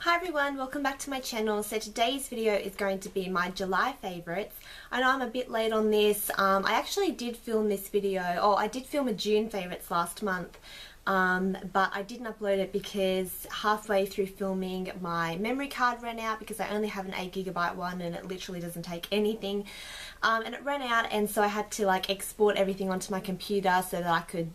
Hi everyone, welcome back to my channel. So today's video is going to be my July favourites. I know I'm a bit late on this. I actually did film this video, I did film a June favourites last month, but I didn't upload it because halfway through filming my memory card ran out because I only have an 8GB one and it literally doesn't take anything. And it ran out, and so I had to export everything onto my computer so that I could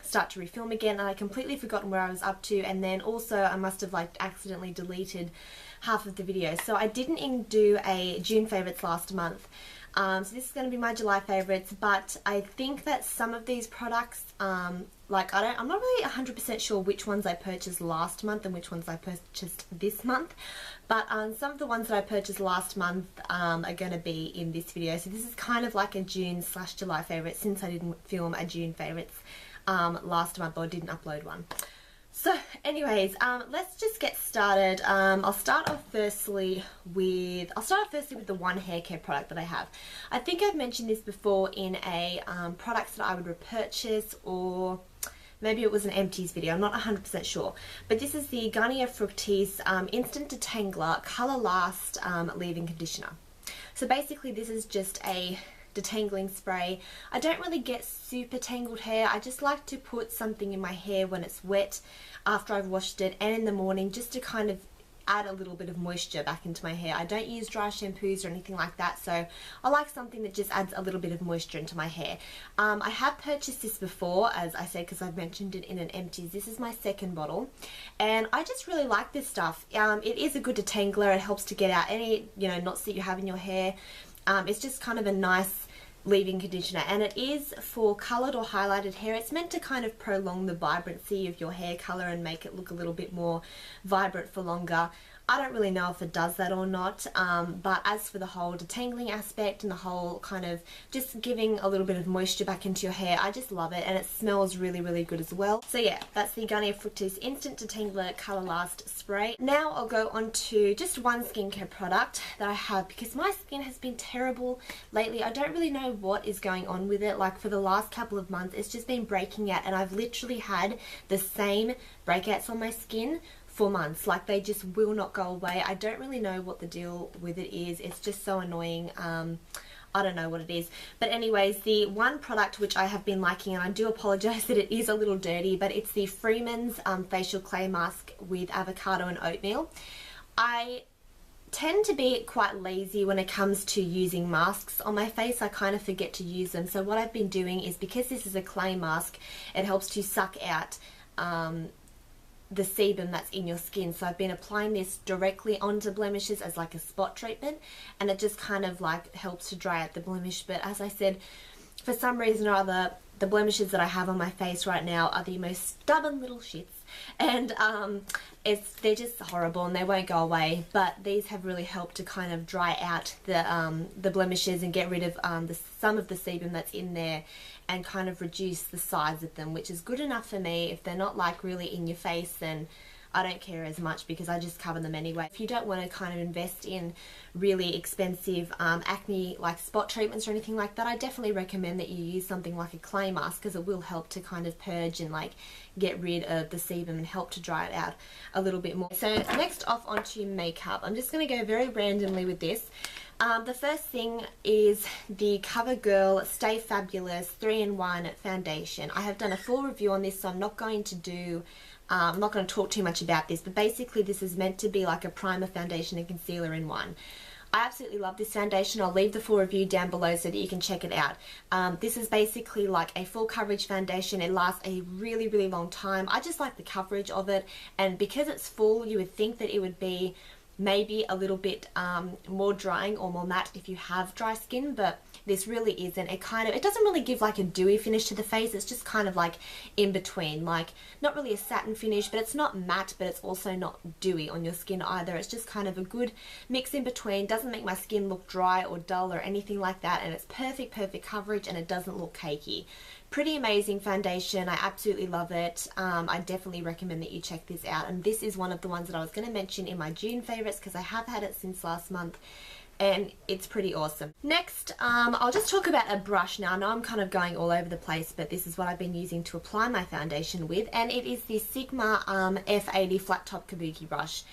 start to refilm again, and I completely forgotten where I was up to, and then also I must have accidentally deleted half of the video. So I didn't do a June favourites last month. So this is going to be my July favourites, but I think that some of these products, I'm not really 100% sure which ones I purchased last month and which ones I purchased this month, but some of the ones that I purchased last month are going to be in this video. So this is kind of like a June/July favourite since I didn't film a June favourites last month, or didn't upload one. So anyways, let's just get started. I'll start off firstly with the one hair care product that I have. I think I've mentioned this before in a products that I would repurchase, or maybe it was an empties video, I'm not 100% sure. But this is the Garnier Fructis Instant Detangler Color Last Leave-In Conditioner. So basically this is just a detangling spray. I don't really get super tangled hair. I just like to put something in my hair when it's wet after I've washed it, and in the morning, just to kind of add a little bit of moisture back into my hair. I don't use dry shampoos or anything like that, so I like something that just adds a little bit of moisture into my hair. I have purchased this before, as I said, because I've mentioned it in an empties. This is my second bottle, and I just really like this stuff. It is a good detangler. It helps to get out any knots that you have in your hair. It's just kind of a nice leave-in conditioner, and it is for coloured or highlighted hair. It's meant to kind of prolong the vibrancy of your hair colour and make it look a little bit more vibrant for longer. I don't really know if it does that or not, but as for the whole detangling aspect and the whole kind of just giving a little bit of moisture back into your hair, I just love it, and it smells really, really good as well. So yeah, that's the Garnier Fructis Instant Detangler Color Last Spray. Now I'll go on to just one skincare product that I have, because my skin has been terrible lately. I don't really know what is going on with it. For the last couple of months, it's just been breaking out, and I've literally had the same breakouts on my skin for months. They just will not go away. I don't really know what the deal with it is. It's just so annoying. I don't know what it is. But anyways, the one product which I have been liking, and I do apologize that it is a little dirty, but it's the Freeman's Facial Clay Mask with avocado and oatmeal. I tend to be quite lazy when it comes to using masks on my face. I kind of forget to use them. So what I've been doing is, because this is a clay mask, it helps to suck out the sebum that's in your skin. So I've been applying this directly onto blemishes as a spot treatment, and it just kind of helps to dry out the blemish. But as I said, for some reason or other, the blemishes that I have on my face right now are the most stubborn little shits, and they're just horrible and they won't go away. But these have really helped to kind of dry out the blemishes and get rid of some of the sebum that's in there, and kind of reduce the size of them, which is good enough for me. If they're not really in your face, then I don't care as much, because I just cover them anyway. If you don't want to kind of invest in really expensive acne spot treatments or anything like that, I definitely recommend that you use something like a clay mask, because it will help to kind of purge and get rid of the sebum and help to dry it out a little bit more. So next off onto makeup. I'm just going to go very randomly with this. The first thing is the CoverGirl Stay Fabulous 3-in-1 foundation. I have done a full review on this, so I'm not going to talk too much about this, but basically this is meant to be like a primer, foundation and concealer in one. I absolutely love this foundation. I'll leave the full review down below so that you can check it out. This is basically like a full coverage foundation. It lasts a really, really long time. I just like the coverage of it, and because it's full, you would think that it would be maybe a little bit more drying or more matte if you have dry skin, but this really isn't. It doesn't really give a dewy finish to the face. It's just kind of in between, not really a satin finish, but it's not matte, but it's also not dewy on your skin either. It's just kind of a good mix in between. Doesn't make my skin look dry or dull or anything like that, and it's perfect coverage, and it doesn't look cakey. Pretty amazing foundation. I absolutely love it. I definitely recommend that you check this out, and this is one of the ones that I was going to mention in my June favorites, because I have had it since last month. and it's pretty awesome. Next, I'll just talk about a brush now. I know I'm kind of going all over the place, but this is what I've been using to apply my foundation with, and it is the Sigma F80 flat top kabuki brush.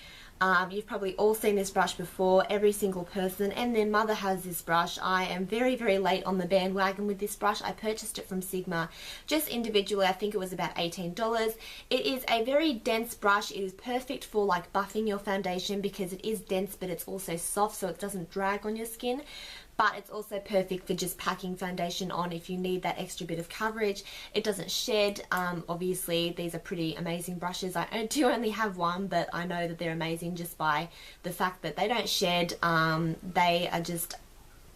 You've probably all seen this brush before. Every single person and their mother has this brush. I am very, very late on the bandwagon with this brush. I purchased it from Sigma just individually. I think it was about $18. It is a very dense brush. It is perfect for like buffing your foundation because it is dense, but it's also soft, so it doesn't drag on your skin. But it's also perfect for just packing foundation on if you need that extra bit of coverage. It doesn't shed. Obviously, these are pretty amazing brushes. I do only have one, but I know that they're amazing just by the fact that they don't shed. They are just...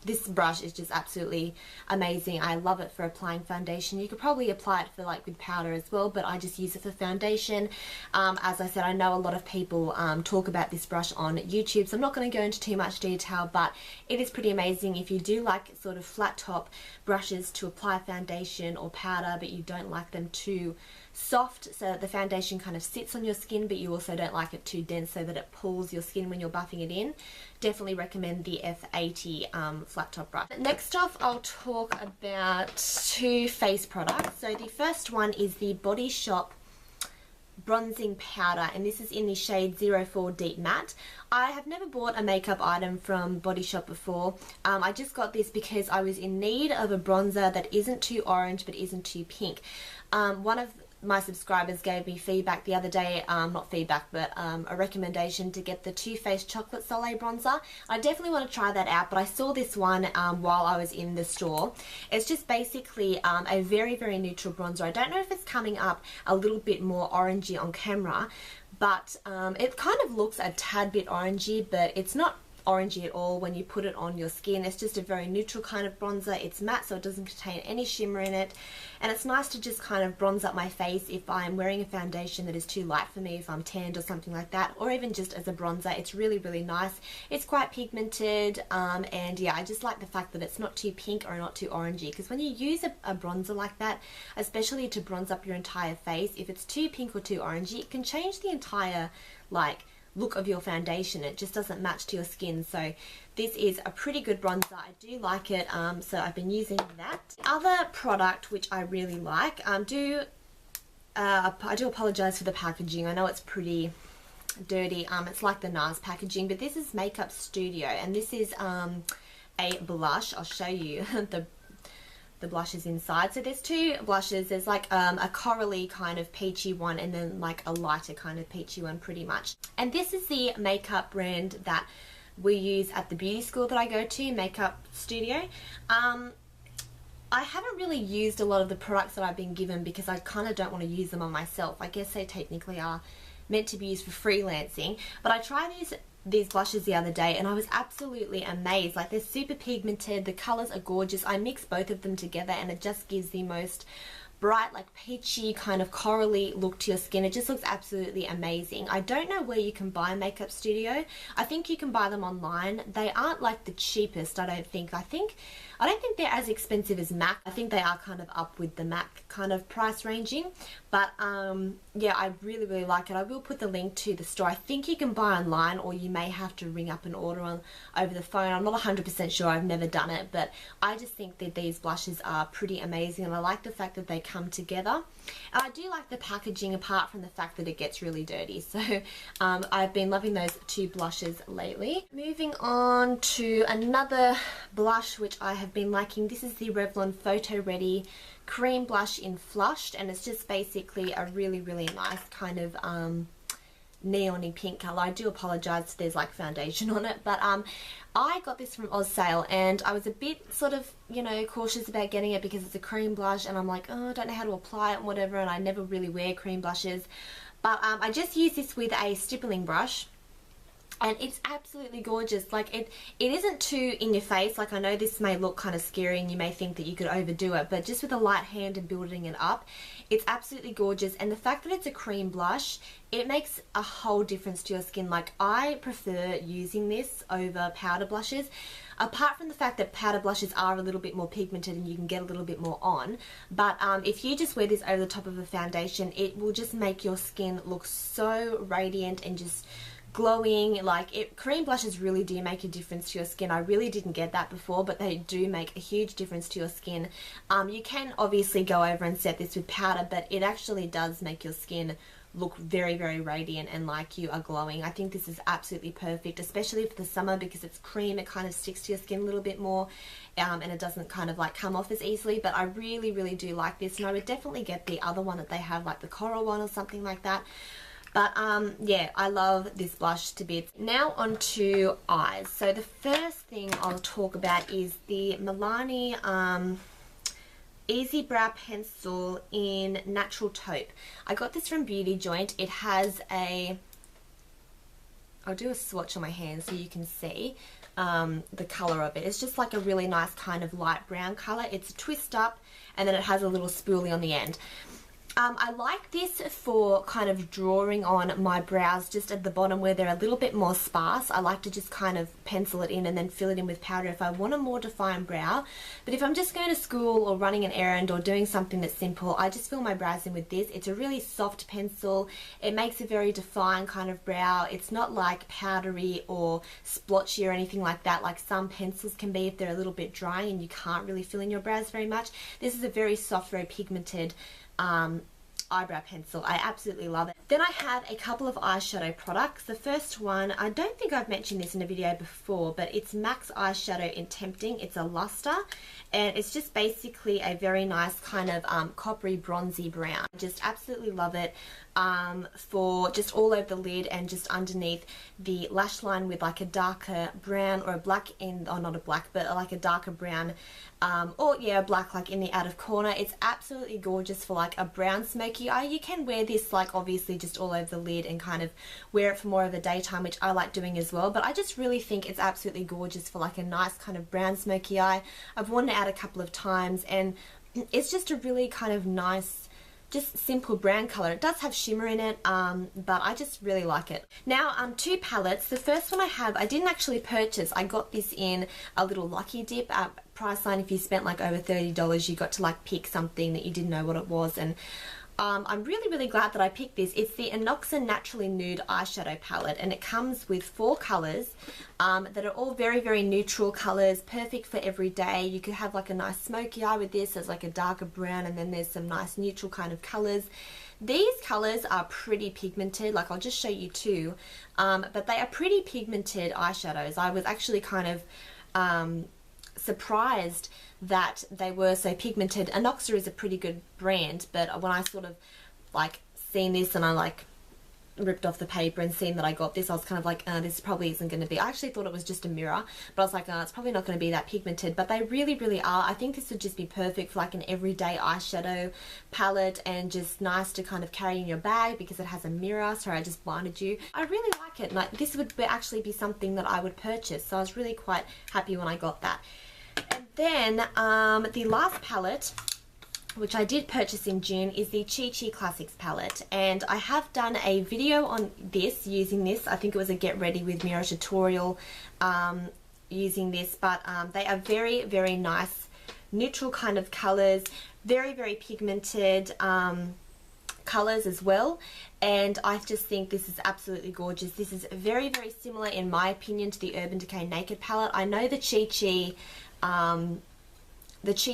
This brush is just absolutely amazing. I love it for applying foundation. You could probably apply it for like with powder as well, but I just use it for foundation. As I said, I know a lot of people talk about this brush on YouTube, so I'm not going to go into too much detail, but it is pretty amazing if you do like sort of flat top brushes to apply foundation or powder, but you don't like them too soft so that the foundation kind of sits on your skin, but you also don't like it too dense so that it pulls your skin when you're buffing it in. Definitely recommend the F80 flat top brush. Next off, I'll talk about two face products. So the first one is the Body Shop bronzing powder, and this is in the shade 04 Deep Matte. I have never bought a makeup item from Body Shop before. I just got this because I was in need of a bronzer that isn't too orange but isn't too pink. One of my subscribers gave me feedback the other day, not feedback, but a recommendation to get the Too Faced Chocolate Soleil bronzer. I definitely want to try that out, but I saw this one while I was in the store. It's just basically a very, very neutral bronzer. I don't know if it's coming up a little bit more orangey on camera, but it kind of looks a tad bit orangey, but it's not orangey at all when you put it on your skin. It's just a very neutral kind of bronzer. It's matte, so it doesn't contain any shimmer in it, and it's nice to just kind of bronze up my face if I'm wearing a foundation that is too light for me, if I'm tanned or something like that, or even just as a bronzer. It's really, really nice. It's quite pigmented, and yeah, I just like the fact that it's not too pink or not too orangey, because when you use a bronzer like that, especially to bronze up your entire face, if it's too pink or too orangey, it can change the entire like look of your foundation. It just doesn't match to your skin. So this is a pretty good bronzer. I do like it, so I've been using that. The other product which I really like, I do apologize for the packaging. I know it's pretty dirty. It's like the NARS packaging, but this is Makeup Studio, and this is a blush. I'll show you the blushes inside. So there's two blushes. There's like a corally kind of peachy one, and then like a lighter kind of peachy one pretty much. And this is the makeup brand that we use at the beauty school that I go to, Makeup Studio. I haven't really used a lot of the products that I've been given because I kind of don't want to use them on myself. I guess they technically are meant to be used for freelancing, but I tried these blushes the other day and I was absolutely amazed. Like, they're super pigmented, the colors are gorgeous. I mix both of them together and it just gives the most bright, like peachy kind of corally look to your skin. It just looks absolutely amazing. I don't know where you can buy Makeup Studio. I think you can buy them online. They aren't like the cheapest, I don't think. I don't think they're as expensive as MAC. I think they are kind of up with the MAC kind of price ranging. But yeah, I really, really like it. I will put the link to the store. I think you can buy online, or you may have to ring up and order over the phone. I'm not 100% sure. I've never done it, but I just think that these blushes are pretty amazing, and I like the fact that they come together. And I do like the packaging, apart from the fact that it gets really dirty. So I've been loving those two blushes lately. Moving on to another blush which I have been liking. This is the Revlon Photo Ready Cream Blush in Flushed, and it's just basically a really, really nice kind of neon-y pink color. I do apologize if there's like foundation on it, but I got this from Oz Sale, and I was a bit sort of, you know, cautious about getting it because it's a cream blush, and I'm like, oh, I don't know how to apply it and whatever, and I never really wear cream blushes. But I just use this with a stippling brush, and it's absolutely gorgeous. Like, it isn't too in your face. Like, I know this may look kind of scary and you may think that you could overdo it, but just with a light hand and building it up, it's absolutely gorgeous. And the fact that it's a cream blush, it makes a whole difference to your skin. Like, I prefer using this over powder blushes, apart from the fact that powder blushes are a little bit more pigmented and you can get a little bit more on. But if you just wear this over the top of a foundation, it will just make your skin look so radiant and just glowing. Cream blushes really do make a difference to your skin. I really didn't get that before, but they do make a huge difference to your skin. You can obviously go over and set this with powder, but it actually does make your skin look very, very radiant and like you are glowing. I think this is absolutely perfect, especially for the summer, because it's cream. It kind of sticks to your skin a little bit more, and it doesn't kind of like come off as easily. But I really, really do like this, and I would definitely get the other one that they have, like the coral one or something like that. But yeah, I love this blush to bits. Now on to eyes. So the first thing I'll talk about is the Milani Easy Brow Pencil in Natural Taupe. I got this from Beauty Joint. It has a, I'll do a swatch on my hand so you can see the colour of it. It's just like a really nice kind of light brown colour. It's a twist up, and then it has a little spoolie on the end. I like this for kind of drawing on my brows just at the bottom where they're a little bit more sparse. I like to just kind of pencil it in and then fill it in with powder if I want a more defined brow. But if I'm just going to school or running an errand or doing something that's simple, I just fill my brows in with this. It's a really soft pencil. It makes a very defined kind of brow. It's not like powdery or splotchy or anything like that, like some pencils can be if they're a little bit dry and you can't really fill in your brows very much. This is a very soft, very pigmented eyebrow pencil. I absolutely love it. Then I have a couple of eyeshadow products. The first one, I don't think I've mentioned this in a video before, but it's MAC eyeshadow in Tempting. It's a luster, and it's just basically a very nice kind of coppery bronzy brown. Just absolutely love it for just all over the lid and just underneath the lash line with like a darker brown or a black in, or not a black, but like a darker brown, or yeah, black like in the outer corner. It's absolutely gorgeous for like a brown smoky eye. You can wear this like obviously just all over the lid and kind of wear it for more of the daytime, which I like doing as well, but I just really think it's absolutely gorgeous for like a nice kind of brown smoky eye. I've worn it out a couple of times, and it's just a really kind of nice, just simple brown color. It does have shimmer in it, but I just really like it. Now, two palettes. The first one I have, I didn't actually purchase. I got this in a little lucky dip price line. If you spent like over $30, you got to like pick something that you didn't know what it was, and I'm really, really glad that I picked this. It's the Inoxa Naturally Nude eyeshadow palette, and it comes with 4 colours that are all very, very neutral colours, perfect for every day. You could have like a nice smoky eye with this. There's like a darker brown, and then there's some nice neutral kind of colours. These colours are pretty pigmented, like I'll just show you two, but they are pretty pigmented eyeshadows. I was actually kind of surprised that they were so pigmented. Inoxa is a pretty good brand, but when I sort of like seen this and I like ripped off the paper and seen that I got this, I was kind of like, this probably isn't going to be. I actually thought it was just a mirror, but I was like, it's probably not going to be that pigmented, but they really, really are. I think this would just be perfect for like an everyday eyeshadow palette, and just nice to kind of carry in your bag because it has a mirror. Sorry, I just blinded you. I really like it. Like, this would actually be something that I would purchase, so I was really quite happy when I got that. And then the last palette, which I did purchase in June, is the Chi Chi Classics palette, and I have done a video on this, using this. I think it was a get ready with mirror tutorial using this, but they are very, very nice neutral kind of colours, very, very pigmented colours as well, and I just think this is absolutely gorgeous. This is very, very similar in my opinion to the Urban Decay Naked palette. I know the Chi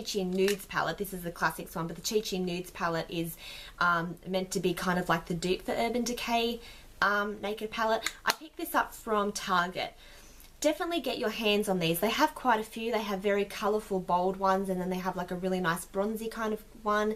Chi Nudes palette, this is the Classics one, but the Chi Chi Nudes palette is meant to be kind of like the dupe for Urban Decay Naked palette. I picked this up from Target. Definitely get your hands on these. They have quite a few. They have very colourful bold ones, and then they have like a really nice bronzy kind of one.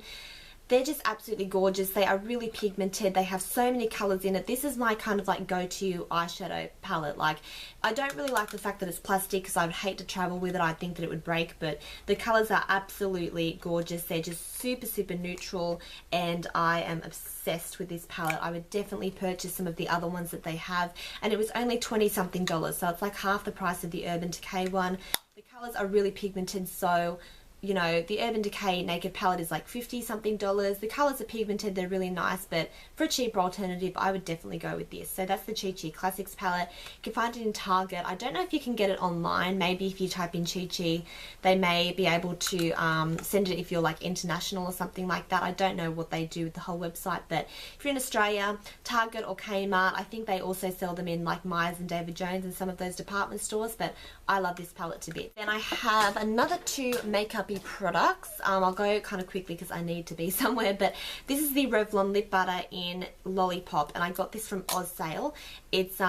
They're just absolutely gorgeous. They are really pigmented. They have so many colours in it. This is my kind of like go-to eyeshadow palette. Like, I don't really like the fact that it's plastic because I would hate to travel with it. I think that it would break, but the colours are absolutely gorgeous. They're just super, super neutral, and I am obsessed with this palette. I would definitely purchase some of the other ones that they have, and it was only $20-something, so it's like half the price of the Urban Decay one. The colours are really pigmented, so you know, the Urban Decay Naked palette is like $50 something. The colours are pigmented, they're really nice, but for a cheaper alternative, I would definitely go with this. So that's the Chi Chi Classics palette. You can find it in Target. I don't know if you can get it online. Maybe if you type in Chi Chi, they may be able to send it if you're like international or something like that. I don't know what they do with the whole website, but if you're in Australia, Target or Kmart, I think they also sell them in like Myers and David Jones and some of those department stores, but I love this palette to bits. Then I have another two makeup-y products. I'll go kind of quickly because I need to be somewhere, but this is the Revlon Lip Butter in Lollipop, and I got this from Oz Sale. It's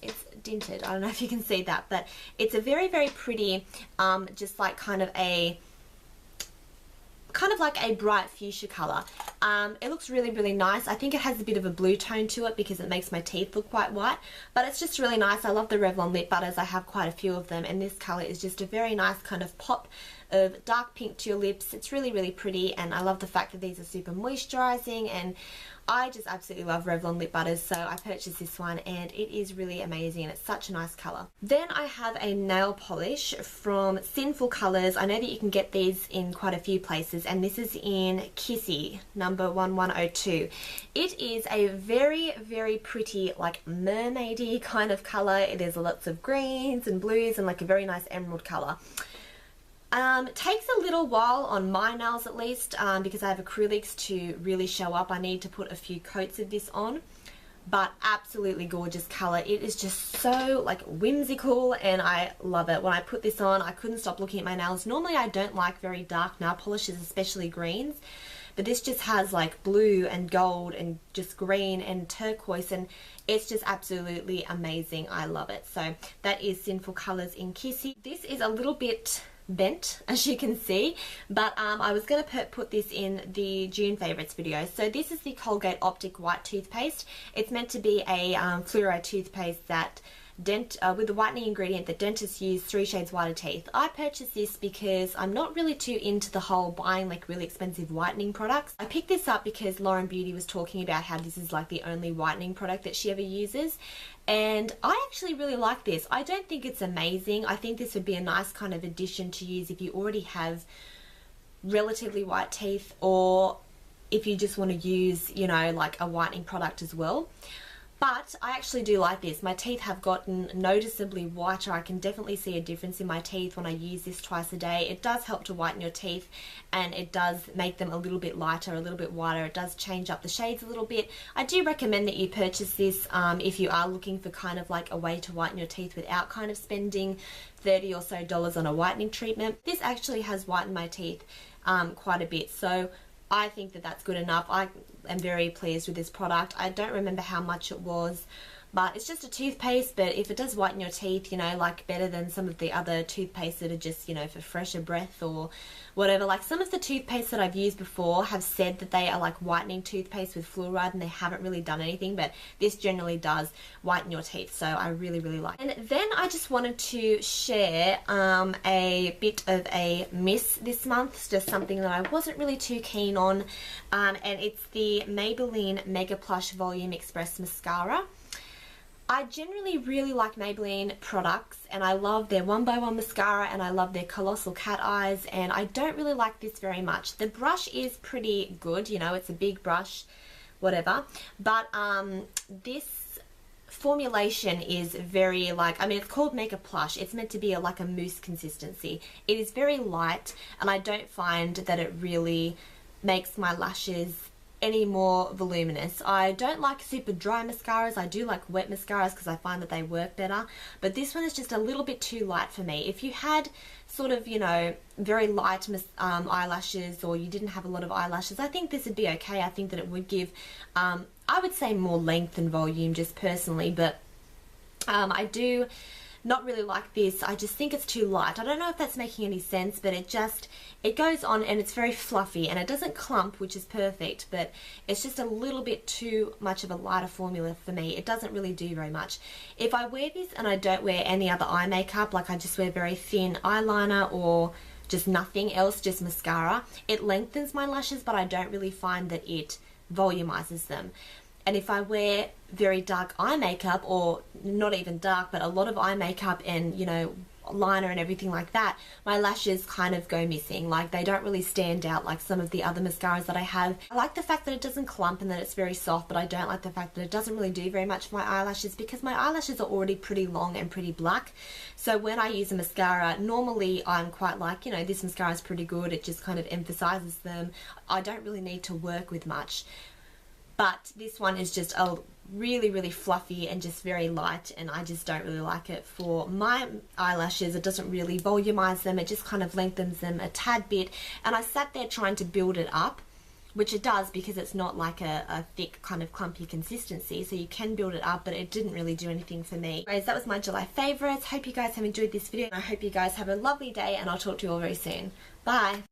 it's dinted. I don't know if you can see that, but it's a very, very pretty, just like kind of like a bright fuchsia color. It looks really, really nice. I think it has a bit of a blue tone to it because it makes my teeth look quite white, but it's just really nice. I love the Revlon lip butters. I have quite a few of them, and this color is just a very nice kind of pop of dark pink to your lips. It's really, really pretty, and I love the fact that these are super moisturizing, and I just absolutely love Revlon lip butters, so I purchased this one and it is really amazing and it's such a nice colour. Then I have a nail polish from Sinful Colours. I know that you can get these in quite a few places, and this is in Kissy number 1102. It is a very, very pretty like mermaidy kind of colour. There's lots of greens and blues and like a very nice emerald colour. It takes a little while on my nails at least, because I have acrylics to really show up. I need to put a few coats of this on, but absolutely gorgeous colour. It is just so like whimsical and I love it. When I put this on, I couldn't stop looking at my nails. Normally I don't like very dark nail polishes, especially greens, but this just has like blue and gold and just green and turquoise, and it's just absolutely amazing. I love it. So that is Sinful Colours in Kissy. This is a little bit bent, as you can see, but I was going to put this in the June favourites video. So this is the Colgate Optic White toothpaste. It's meant to be a fluoride toothpaste that with the whitening ingredient that dentists use 3 shades whiter teeth. I purchased this because I'm not really too into the whole buying like really expensive whitening products. I picked this up because Lauren Beauty was talking about how this is like the only whitening product that she ever uses, and I actually really like this. I don't think it's amazing. I think this would be a nice kind of addition to use if you already have relatively white teeth, or if you just want to use, you know, like a whitening product as well. But I actually do like this. My teeth have gotten noticeably whiter. I can definitely see a difference in my teeth when I use this twice a day. It does help to whiten your teeth, and it does make them a little bit lighter, a little bit whiter. It does change up the shades a little bit. I do recommend that you purchase this if you are looking for kind of like a way to whiten your teeth without kind of spending $30 or so on a whitening treatment. This actually has whitened my teeth quite a bit, so I think that that's good enough. I am very pleased with this product. I don't remember how much it was, but it's just a toothpaste, but if it does whiten your teeth, you know, like better than some of the other toothpastes that are just, you know, for fresher breath or whatever. Like some of the toothpastes that I've used before have said that they are like whitening toothpaste with fluoride, and they haven't really done anything, but this generally does whiten your teeth, so I really, really like it. And then I just wanted to share a bit of a miss this month. It's just something that I wasn't really too keen on, and it's the Maybelline Mega Plush Volume Express Mascara. I generally really like Maybelline products, and I love their 1x1 mascara, and I love their Colossal Cat Eyes, and I don't really like this very much. The brush is pretty good, you know, it's a big brush, whatever, but this formulation is very like, I mean, it's called Mega Plush. It's meant to be like a mousse consistency. It is very light, and I don't find that it really makes my lashes any more voluminous. I don't like super dry mascaras. I do like wet mascaras because I find that they work better, but this one is just a little bit too light for me. If you had sort of, you know, very light eyelashes, or you didn't have a lot of eyelashes, I think this would be okay. I think that it would give, I would say, more length and volume just personally, but I do not really like this. I just think it's too light. I don't know if that's making any sense, but it goes on and it's very fluffy, and it doesn't clump, which is perfect, but it's just a little bit too much of a lighter formula for me. It doesn't really do very much. If I wear this and I don't wear any other eye makeup, like I just wear very thin eyeliner or just nothing else, just mascara, it lengthens my lashes, but I don't really find that it volumizes them. And if I wear very dark eye makeup, or not even dark, but a lot of eye makeup, and, you know, liner and everything like that, my lashes kind of go missing. Like, they don't really stand out like some of the other mascaras that I have. I like the fact that it doesn't clump and that it's very soft, but I don't like the fact that it doesn't really do very much for my eyelashes, because my eyelashes are already pretty long and pretty black. So when I use a mascara, normally I'm quite like, you know, this mascara is pretty good, it just kind of emphasizes them. I don't really need to work with much. But this one is just a really fluffy and just very light, and I just don't really like it for my eyelashes. It doesn't really volumize them, it just kind of lengthens them a tad bit, and I sat there trying to build it up, which it does because it's not like a thick kind of clumpy consistency, so you can build it up, but it didn't really do anything for me. Anyways, that was my July favorites. Hope you guys have enjoyed this video, and I hope you guys have a lovely day, and I'll talk to you all very soon. Bye!